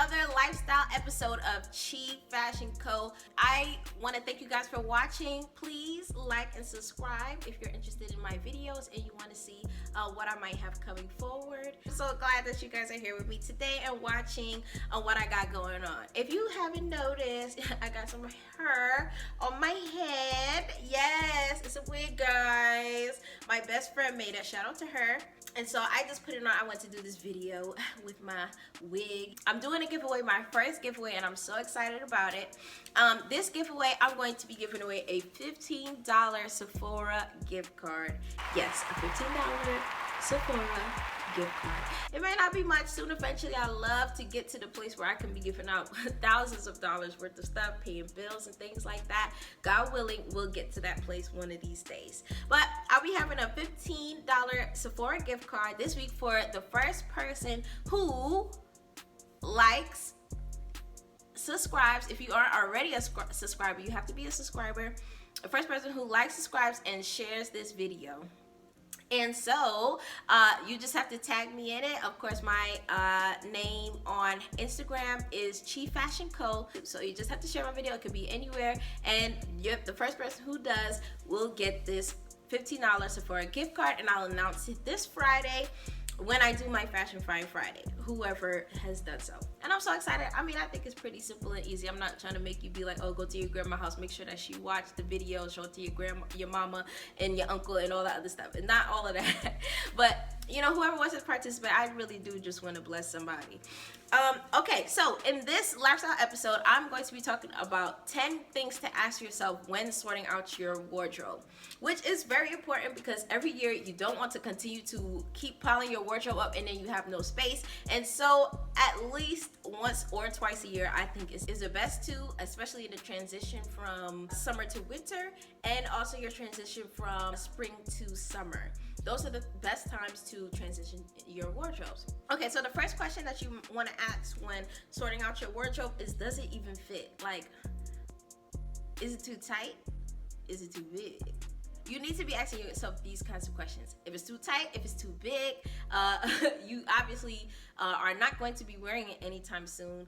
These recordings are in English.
another lifestyle episode of Chi Fashion Co. I want to thank you guys for watching. Please like and subscribe if you're interested in my videos and you want to see what I might have coming forward. I'm so glad that you guys are here with me today and watching what I got going on. If you haven't noticed, I got some hair on my head. Yes, it's a wig, guys. My best friend made it. Shout out to her. And so I just put it on. I want to do this video with my wig. I'm doing a giveaway, my first giveaway, and I'm so excited about it. This giveaway, I'm going to be giving away a $15 Sephora gift card. Yes, a $15 Sephora gift card. It may not be much. Soon eventually I love to get to the place where I can be giving out thousands of dollars worth of stuff, paying bills and things like that. God willing, we'll get to that place one of these days. But I'll be having a $15 Sephora gift card this week for the first person who likes, subscribes. If you aren't already a subscriber, you have to be a subscriber. The first person who likes, subscribes, and shares this video. And so you just have to tag me in it. Of course, my name on Instagram is Chi Fashion Co. So you just have to share my video. It could be anywhere. And the first person who does will get this $15 Sephora gift card. And I'll announce it this Friday when I do my Fashion Find Friday, whoever has done so. And I'm so excited. I mean, I think it's pretty simple and easy. I'm not trying to make you be like, oh, go to your grandma's house, make sure that she watched the video, show it to your grandma, your mama, and your uncle, and all that other stuff. And not all of that. But, you know, whoever wants to participate, I really do just want to bless somebody. Okay, so in this lifestyle episode, I'm going to be talking about 10 things to ask yourself when sorting out your wardrobe, which is very important because every year you don't want to continue to keep piling your wardrobe up and then you have no space. And so at least once or twice a year, I think is the best to, especially in the transition from summer to winter and also your transition from spring to summer. Those are the best times to transition your wardrobes. Okay, so the first question that you want to ask when sorting out your wardrobe is, does it even fit? Like, is it too tight? Is it too big? You need to be asking yourself these kinds of questions. If it's too tight, if it's too big, you obviously are not going to be wearing it anytime soon.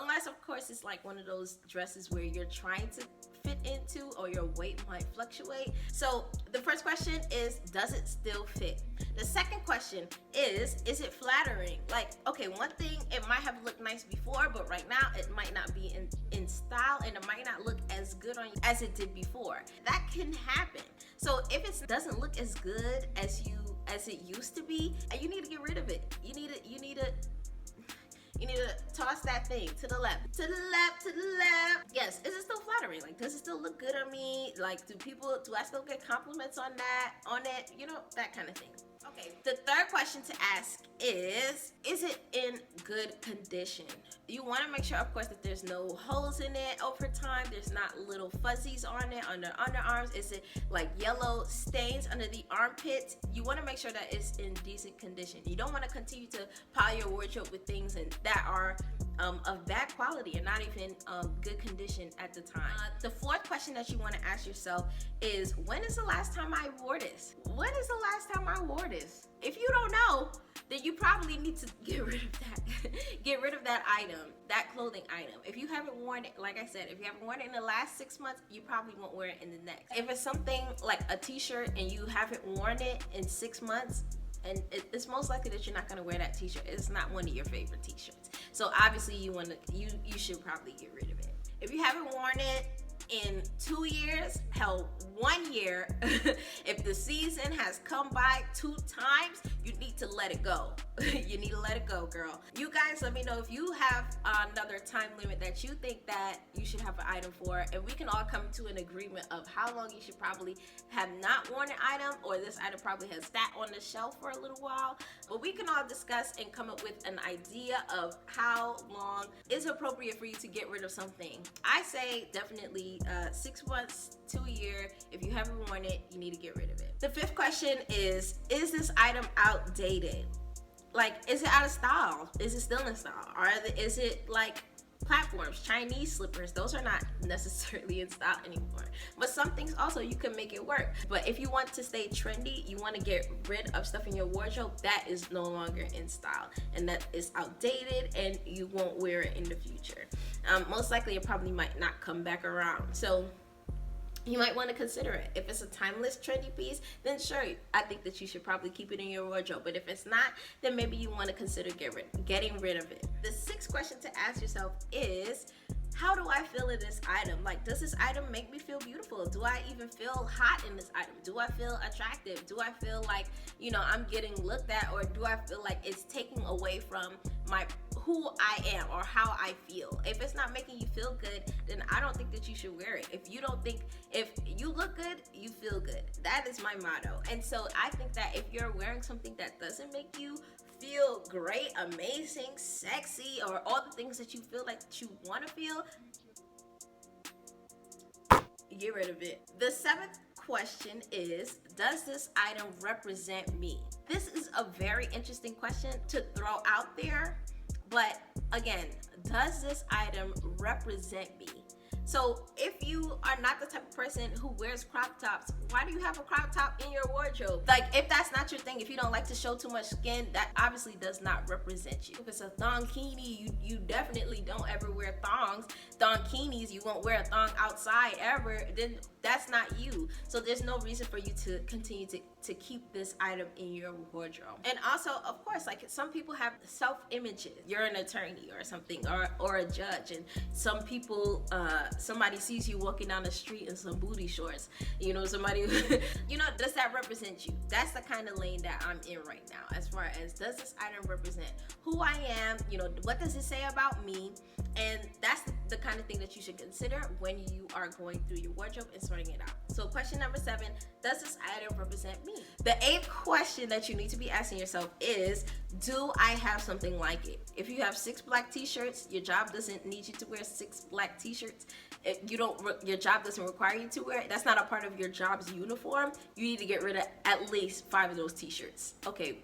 Unless, of course, it's like one of those dresses where you're trying to fit into or your weight might fluctuate. So the first question is, does it still fit? The second question is it flattering? Like, okay, one thing, it might have looked nice before, but right now it might not be in style and it might not look as good on you as it did before. That can happen. So if it doesn't look as good as it used to be, you need to get rid of it. You need to toss that thing to the left, to the left, to the left. Yes, is it still flattering? Like, does it still look good on me? Like, do I still get compliments on it? You know, that kind of thing. Okay, the third question to ask is it in good condition? You want to make sure, of course, that there's no holes in it over time. There's not little fuzzies on it, on the underarms. Is it like yellow stains under the armpits? You want to make sure that it's in decent condition. You don't want to continue to pile your wardrobe with things that are of bad quality and not even good condition at the time. The fourth question that you want to ask yourself is, when is the last time I wore this? When is the last time I wore this? If you don't know, then you probably need to get rid of that. Get rid of that item, that clothing item. If you haven't worn it, like I said, if you haven't worn it in the last 6 months, you probably won't wear it in the next. If it's something like a t-shirt and you haven't worn it in 6 months, and it's most likely that you're not going to wear that t-shirt. It's not one of your favorite t-shirts. So obviously you should probably get rid of it. If you haven't worn it in 2 years, hell, 1 year, if the season has come by 2 times, you need to let it go. You need to let it go, girl. You guys, let me know if you have another time limit that you think that you should have an item for, and we can all come to an agreement of how long you should probably have not worn an item, or this item probably has sat on the shelf for a little while. But we can all discuss and come up with an idea of how long is appropriate for you to get rid of something. I say definitely 6 months to a year. If you haven't worn it, you need to get rid of it. The fifth question is this item outdated? Like, is it out of style? Is it still in style? Or is it like platforms, Chinese slippers, those are not necessarily in style anymore. But some things also you can make it work. But if you want to stay trendy, you want to get rid of stuff in your wardrobe that is no longer in style and that is outdated and you won't wear it in the future. Most likely it probably might not come back around. So you might want to consider it. If it's a timeless, trendy piece, then sure, I think that you should probably keep it in your wardrobe. But if it's not, then maybe you want to consider getting rid of it. The sixth question to ask yourself is, how do I feel in this item? Like, does this item make me feel beautiful? Do I even feel hot in this item? Do I feel attractive? Do I feel like, you know, I'm getting looked at? Or do I feel like it's taking away from who I am or how I feel? If it's not making you feel good, then I don't think that you should wear it. If you look good, you feel good. That is my motto. And so I think that if you're wearing something that doesn't make you feel great, amazing, sexy, or all the things that you feel like you want to feel, get rid of it. The seventh question is, does this item represent me? This is a very interesting question to throw out there, but again, does this item represent me? So if you are not the type of person who wears crop tops, why do you have a crop top in your wardrobe? Like, if that's not your thing, if you don't like to show too much skin, that obviously does not represent you. If it's a thongkini, you definitely don't ever wear thongs. Thongkinis, you won't wear a thong outside ever, then that's not you. So there's no reason for you to continue to keep this item in your wardrobe. And also, of course, like, some people have self-images. You're an attorney or something, or a judge, and some people, somebody sees you walking down the street in some booty shorts, you know, somebody, you know, does that represent you? That's the kind of lane that I'm in right now, as far as, does this item represent who I am? You know, what does it say about me? And that's the kind of thing that you should consider when you are going through your wardrobe and sorting it out. So question number 7, does this item represent me? The 8th question that you need to be asking yourself is, do I have something like it? If you have 6 black t-shirts, your job doesn't need you to wear 6 black t-shirts. Your job doesn't require you to wear it. That's not a part of your job's uniform. You need to get rid of at least 5 of those t-shirts. Okay,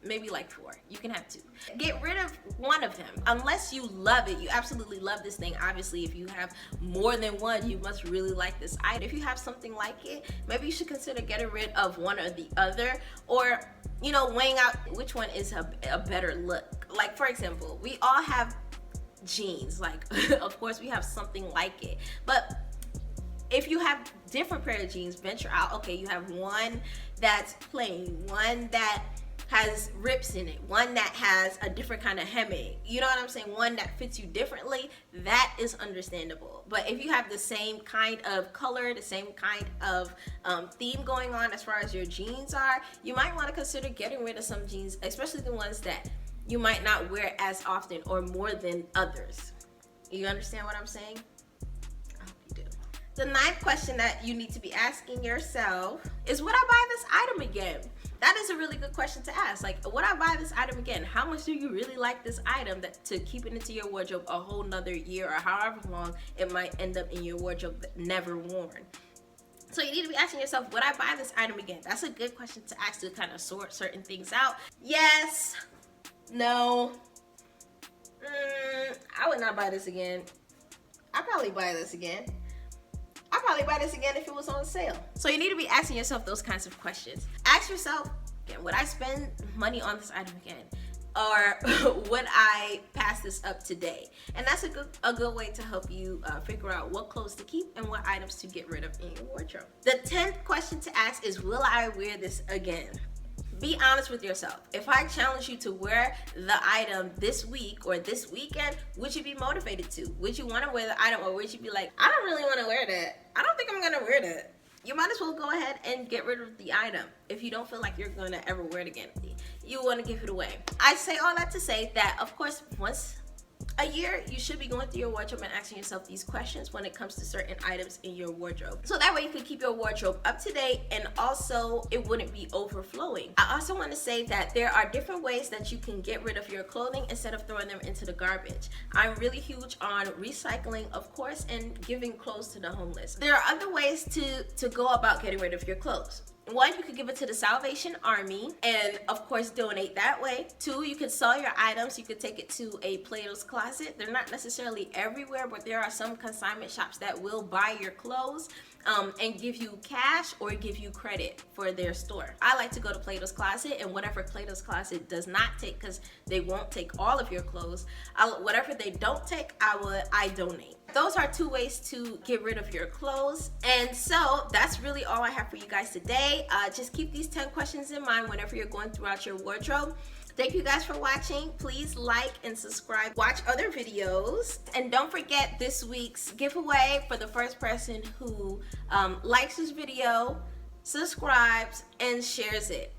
maybe like 4. You can have 2. Get rid of one of them unless you love it. You absolutely love this thing. Obviously, if you have more than one, you must really like this item. If you have something like it, maybe you should consider getting rid of one or the other, or, you know, weighing out which one is a better look. Like, for example, we all have jeans. Like, of course we have something like it, but if you have different pair of jeans, venture out. Okay, you have one that's plain, one that has rips in it, one that has a different kind of hemming, you know what I'm saying, one that fits you differently, that is understandable. But if you have the same kind of color, the same kind of theme going on as far as your jeans are, you might want to consider getting rid of some jeans, especially the ones that you might not wear as often or more than others. You understand what I'm saying? I hope you do. The 9th question that you need to be asking yourself is, would I buy this item again? That is a really good question to ask. Like, would I buy this item again? How much do you really like this item to keep it into your wardrobe a whole nother year, or however long it might end up in your wardrobe never worn? So you need to be asking yourself, would I buy this item again? That's a good question to ask to kind of sort certain things out. Yes, no, I would not buy this again. I'd probably buy this again. I'd probably buy this again if it was on sale. So you need to be asking yourself those kinds of questions. Ask yourself, again, would I spend money on this item again? Or would I pass this up today? And that's a good way to help you figure out what clothes to keep and what items to get rid of in your wardrobe. The 10th question to ask is, will I wear this again? Be honest with yourself. If I challenge you to wear the item this week or this weekend, would you be motivated to? Would you want to wear the item, or would you be like, I don't really want to wear that. I don't think I'm going to wear that. You might as well go ahead and get rid of the item if you don't feel like you're going to ever wear it again. You want to give it away. I say all that to say that, of course, once a year, you should be going through your wardrobe and asking yourself these questions when it comes to certain items in your wardrobe. So that way you can keep your wardrobe up to date, and also it wouldn't be overflowing. I also want to say that there are different ways that you can get rid of your clothing instead of throwing them into the garbage. I'm really huge on recycling, of course, and giving clothes to the homeless. There are other ways to go about getting rid of your clothes. One, you could give it to the Salvation Army and of course donate that way. Two, you could sell your items. You could take it to a Plato's Closet. They're not necessarily everywhere, but there are some consignment shops that will buy your clothes and give you cash or give you credit for their store. I like to go to Plato's Closet, and whatever Plato's Closet does not take, because they won't take all of your clothes, whatever they don't take, I donate. Those are two ways to get rid of your clothes. And so that's really all I have for you guys today. Just keep these 10 questions in mind whenever you're going throughout your wardrobe. Thank you guys for watching. Please like and subscribe. Watch other videos. And don't forget this week's giveaway for the first person who likes this video, subscribes, and shares it.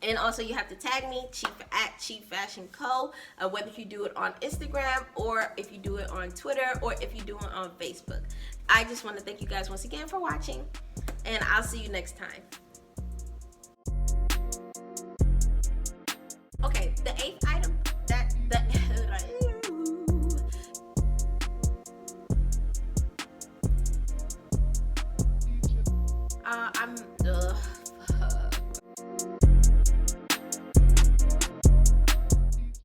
And also you have to tag me, at Chief Fashion Co. Whether you do it on Instagram or if you do it on Twitter or if you do it on Facebook. I just want to thank you guys once again for watching, and I'll see you next time.